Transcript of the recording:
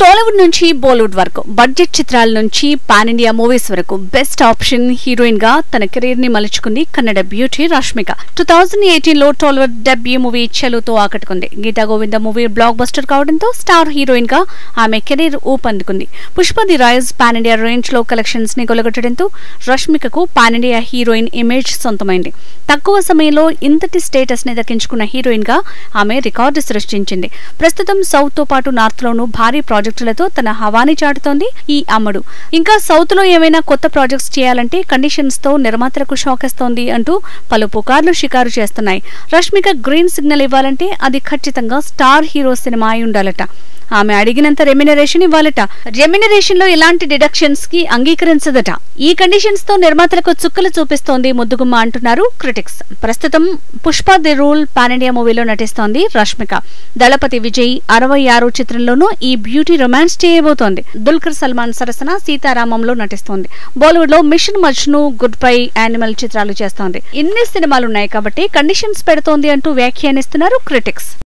టాలీవుడ్ నుంచి బాలీవుడ్ వరకు బడ్జెట్ చిత్రాల నుంచి పాన్ ఇండియా మూవీస్ వరకు బెస్ట్ ఆప్షన్ హీరోయిన్ గా తన కెరీర్ ని మలుచుకుంది కన్నడ బ్యూటీ రష్మిక. 2018 లో టాలీవుడ్ డెబ్యూ మూవీ చలుతో ఆకట్టుకుంది. Geetha Govinda movie blockbuster కావడంతో స్టార్ హీరోయిన్ గా ఆమె కెరీర్ ఊపందుకుంది. Pushpa the rise pan India range లో కలెక్షన్స్ ని కొలగొట్టడంతో రష్మికకు పాన్ ఇండియా హీరోయిన్ ఇమేజ్ సొంతమైంది. తక్కువ సమయంలో ఇంతటి స్టేటస్ ని దక్కించుకున్న హీరోయిన్ గా ఆమె రికార్డు సృష్టించింది. ప్రస్తుతం సౌత్ తో పాటు నార్త్ లోనూ భారీ ప్రాజెక్టులతో తన హవాని చాటుతోంది ఈ అమ్మడు. ఇంకా సౌత్ లో ఏమైనా కొత్త ప్రాజెక్ట్స్ చేయాలంటే కండిషన్స్ తో నిర్మాతలకు షాకేస్తోంది అంటూ పలు పుకార్లు షికారు చేస్తున్నాయి. రష్మిక గ్రీన్ సిగ్నల్ ఇవ్వాలంటే అది ఖచ్చితంగా స్టార్ హీరో సినిమా అయి ఉండాలట. ఆమె అడిగినంత రెమ్యునరేషన్ ఇవ్వాలట. రెమ్యునరేషన్ లో ఎలాంటి డిడక్షన్స్ కి అంగీకరించదట. ఈ కండిషన్స్ తో నిర్మాతలకు చుక్కలు చూపిస్తోంది ముద్దుగుమ్మ అంటున్నారు క్రిటిక్స్. ప్రస్తుతం Pushpa the rule pan India మూవీలో నటిస్తోంది రష్మిక. దళపతి విజయ్ 66 చిత్రంలోనూ ఈ బ్యూటీ రొమాన్స్ చేయబోతోంది. దుల్కర్ సల్మాన్ సరసన సీతారామంలో నటిస్తోంది. బాలీవుడ్ లో Mission Majnu, Goodbye, Animal చిత్రాలు చేస్తోంది. ఇన్ని సినిమాలున్నాయి కాబట్టి కండిషన్స్ పెడుతోంది అంటూ వ్యాఖ్యానిస్తున్నారు క్రిటిక్స్.